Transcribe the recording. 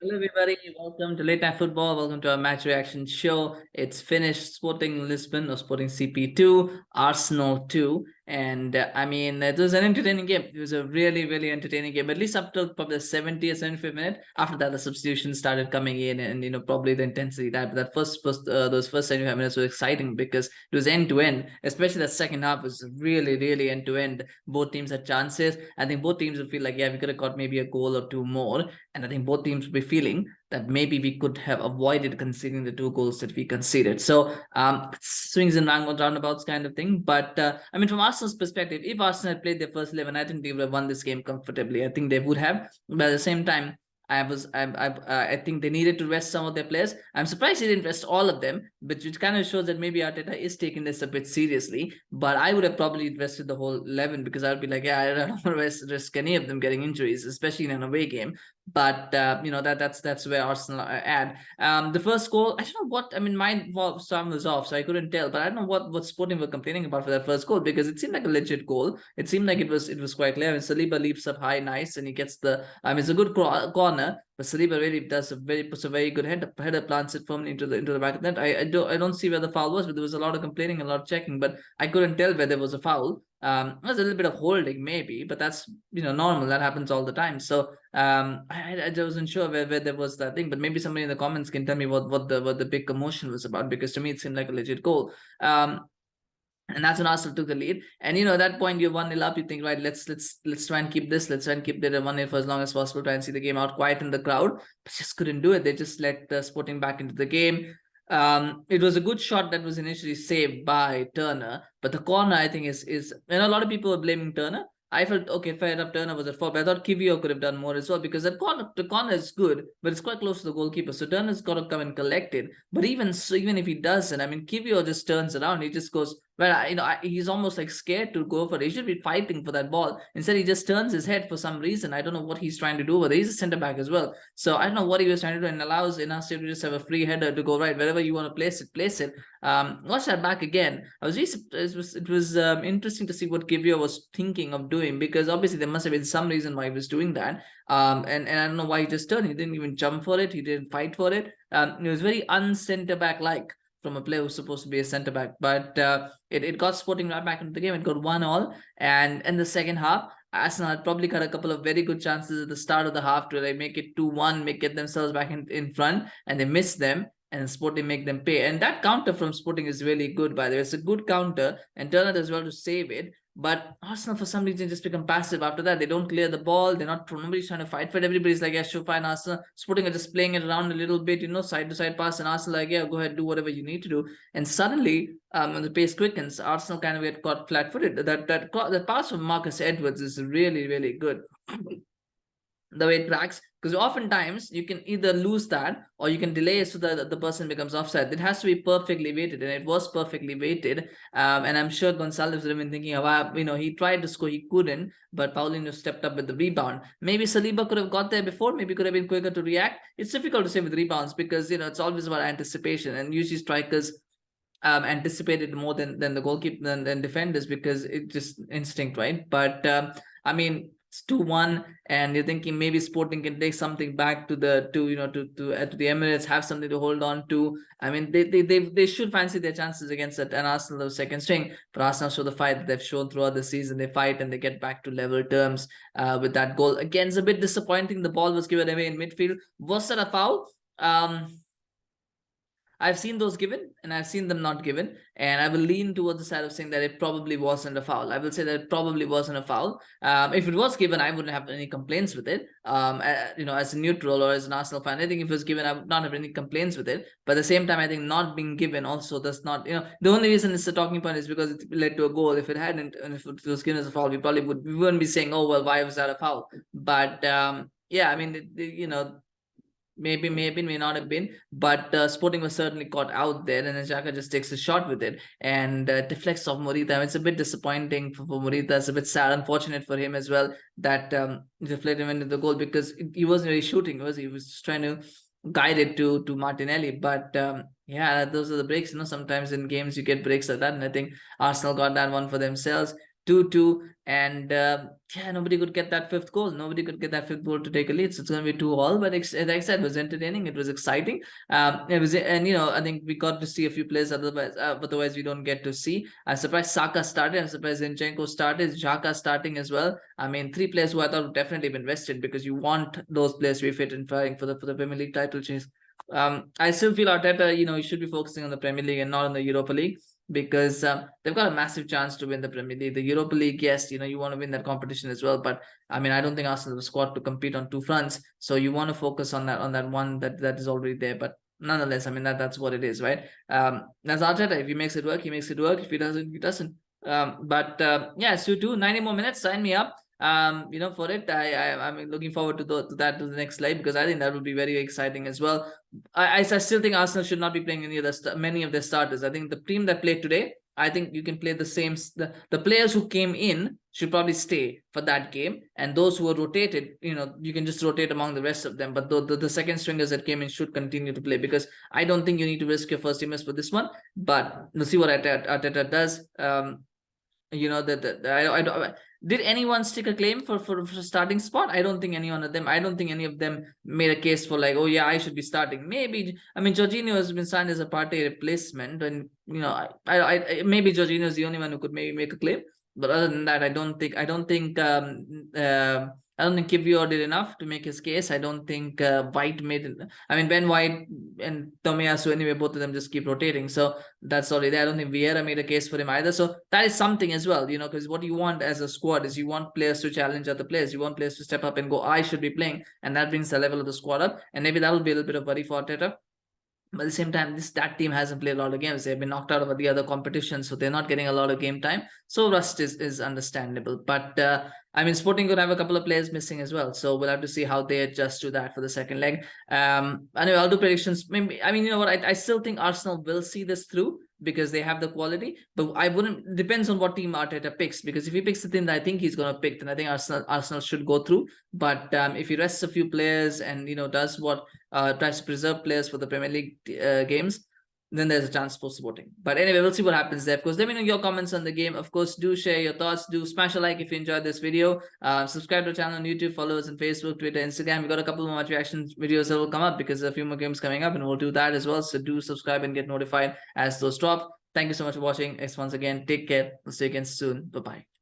Hello, everybody. Welcome to Late Night Football. Welcome to our match reaction show. It's finished. Sporting Lisbon or Sporting CP2, Arsenal 2. And it was an entertaining game. It was a really, really entertaining game, at least up till probably the 70 or 75th minute. After that, the substitutions started coming in, and probably the intensity that those first 75 minutes were exciting because it was end to end, especially the second half was really, really end to end. Both teams had chances. I think both teams would feel like, yeah, we could have got maybe a goal or two more. And I think both teams will be feeling that maybe we could have avoided conceding the two goals that we conceded. So swings and roundabouts kind of thing. But from Arsenal's perspective, if Arsenal had played their first 11, I think they would have won this game comfortably. I think they would have. But at the same time, I think they needed to rest some of their players. I'm surprised they didn't rest all of them, but which kind of shows that maybe Arteta is taking this a bit seriously. But I would have probably rested the whole 11 because I would be like, yeah, I don't want to risk any of them getting injuries, especially in an away game. But that's where Arsenal are at. The first goal, I don't know what. My sound was off, so I couldn't tell. But I don't know what Sporting were complaining about for that first goal because it seemed like a legit goal. It seemed like it was quite clear. Saliba leaps up high, nice, and he gets the. It's a good corner, but Saliba really puts a very good header, plants it firmly into the back of the net. I don't see where the foul was, but there was a lot of complaining, a lot of checking, but I couldn't tell where there was a foul. There's a little bit of holding maybe, but that's normal. That happens all the time. So I wasn't sure where there was that thing, but maybe somebody in the comments can tell me what the big commotion was about, because to me it seemed like a legit goal. And that's when Arsenal took the lead. And at that point you're 1-0 up, you think, right, let's try and keep this, let's try and keep the 1-0 for as long as possible, try and see the game out, quiet in the crowd, but just couldn't do it. They just let Sporting back into the game. It was a good shot that was initially saved by Turner, but the corner, I think, is a lot of people were blaming Turner. I felt, okay, fair enough, Turner was at fault, but I thought Kiwior could have done more as well, because the corner is good, but it's quite close to the goalkeeper. So Turner's got to come and collect it. But even so, even if he doesn't, Kiwior just turns around. He just goes, well, he's almost like scared to go for it. He should be fighting for that ball. Instead, he just turns his head for some reason. I don't know what he's trying to do, but he's a centre back as well. So I don't know what he was trying to do, and allows Inacio to just have a free header to go right wherever you want to place it. Watch that back again. It was interesting to see what Kiwior was thinking of doing, because obviously there must have been some reason why he was doing that. And I don't know why he just turned. He didn't even jump for it. He didn't fight for it. It was very un-centre back like from a player who's supposed to be a centre back. But it got Sporting right back into the game. It got 1-1, and in the second half, Arsenal had probably got a couple of very good chances at the start of the half to like make it 2-1, get themselves back in front, and they missed them. And Sporting make them pay. And that counter from Sporting is really good, by the way. It's a good counter, and Turner does well to save it. But Arsenal, for some reason, just become passive after that. They don't clear the ball. Nobody's trying to fight for it. Everybody's like, yeah, sure, fine. Arsenal, Sporting are just playing it around a little bit, side to side pass. And Arsenal, like, yeah, go ahead, do whatever you need to do. And suddenly, when the pace quickens, Arsenal kind of get caught flat footed. That pass from Marcus Edwards is really, really good. The way it tracks, because oftentimes you can either lose that or you can delay it so that the person becomes offside. It has to be perfectly weighted, and it was perfectly weighted. And I'm sure Goncalves would have been thinking of, he tried to score, he couldn't, but Paulinho stepped up with the rebound. Maybe Saliba could have got there before, maybe could have been quicker to react. It's difficult to say with rebounds, because it's always about anticipation, and usually strikers anticipated more than the goalkeeper than defenders, because it's just instinct, right? But it's 2-1, and you're thinking maybe Sporting can take something back to the Emirates, have something to hold on to. They should fancy their chances against an Arsenal second string, but Arsenal show the fight that they've shown throughout the season. They fight and they get back to level terms with that goal. Again, it's a bit disappointing. The ball was given away in midfield. Was that a foul? I've seen those given, and I've seen them not given, and I will lean towards the side of saying that it probably wasn't a foul. I will say that it probably wasn't a foul. If it was given, I wouldn't have any complaints with it. As a neutral or as an Arsenal fan, I think if it was given, I would not have any complaints with it. But at the same time, I think not being given also does not, the only reason it's a talking point is because it led to a goal. If it hadn't, and if it was given as a foul, we wouldn't be saying, oh, well, why was that a foul? But maybe, may not have been, but Sporting was certainly caught out there, and then Xhaka just takes a shot with it and deflects off Morita. It's a bit disappointing for Morita. It's a bit sad, unfortunate for him as well, that deflected him into the goal, because he wasn't really shooting. He was just trying to guide it to Martinelli. But those are the breaks. Sometimes in games you get breaks like that, and I think Arsenal got that one for themselves. 2-2, and yeah, nobody could get that fifth goal. Nobody could get that fifth goal to take a lead. So it's going to be 2-2. But as I said, it was entertaining. It was exciting. It was, and I think we got to see a few players otherwise we don't get to see. I'm surprised Saka started. I'm surprised Zinchenko started. Xhaka starting as well. I mean, 3 players who I thought would definitely been rested, because you want those players to be fit and firing for the Premier League title chase. I still feel Arteta, he should be focusing on the Premier League and not on the Europa League, because they've got a massive chance to win the Premier League. The Europa League, yes, you want to win that competition as well, but I mean, I don't think Arsenal have a squad to compete on 2 fronts. So you want to focus on that one that is already there. But nonetheless, I mean, that's what it is, right? That's Arteta. If he makes it work, he makes it work. If he doesn't, he doesn't. Yeah, so 90 more minutes. Sign me up. For it. I'm looking forward to the next slide, because I think that would be very exciting as well. I still think Arsenal should not be playing many of their starters. I think the team that played today, I think you can play the same. The players who came in should probably stay for that game, and those who were rotated, you can just rotate among the rest of them. But the second stringers that came in should continue to play, because I don't think you need to risk your first teamers for this one. But we'll see what Arteta does. Did anyone stick a claim for starting spot? I don't think any of them made a case for like, oh yeah, I should be starting. Maybe, I mean, Jorginho has been signed as a Partey replacement, and maybe Jorginho is the only one who could maybe make a claim. But other than that, I don't think Kiwior did enough to make his case. I don't think White made it. I mean, Ben White and Tomiyasu, anyway, both of them just keep rotating. So that's already there. I don't think Vieira made a case for him either. So that is something as well, because what you want as a squad is you want players to challenge other players. You want players to step up and go, I should be playing. And that brings the level of the squad up. And maybe that will be a little bit of worry for Arteta. But at the same time, that team hasn't played a lot of games. They've been knocked out of the other competitions, so they're not getting a lot of game time. So rust is understandable. But I mean, Sporting could have a couple of players missing as well. So we'll have to see how they adjust to that for the second leg. Anyway, I'll do predictions. Maybe, I mean, you know what? I still think Arsenal will see this through, because they have the quality. But I wouldn't. Depends on what team Arteta picks. Because if he picks the team that I think he's going to pick, then I think Arsenal should go through. But if he rests a few players and does what tries to preserve players for the Premier League games, then there's a chance for Sporting. But anyway, we'll see what happens there. Of course, let me know your comments on the game. Of course, do share your thoughts. Do smash a like if you enjoyed this video. Subscribe to the channel on YouTube. Follow us on Facebook, Twitter, Instagram. We got a couple more match reaction videos that will come up, because there's a few more games coming up, and we'll do that as well. So do subscribe and get notified as those drop. Thank you so much for watching. Thanks once again. Take care. We'll see you again soon. Bye-bye.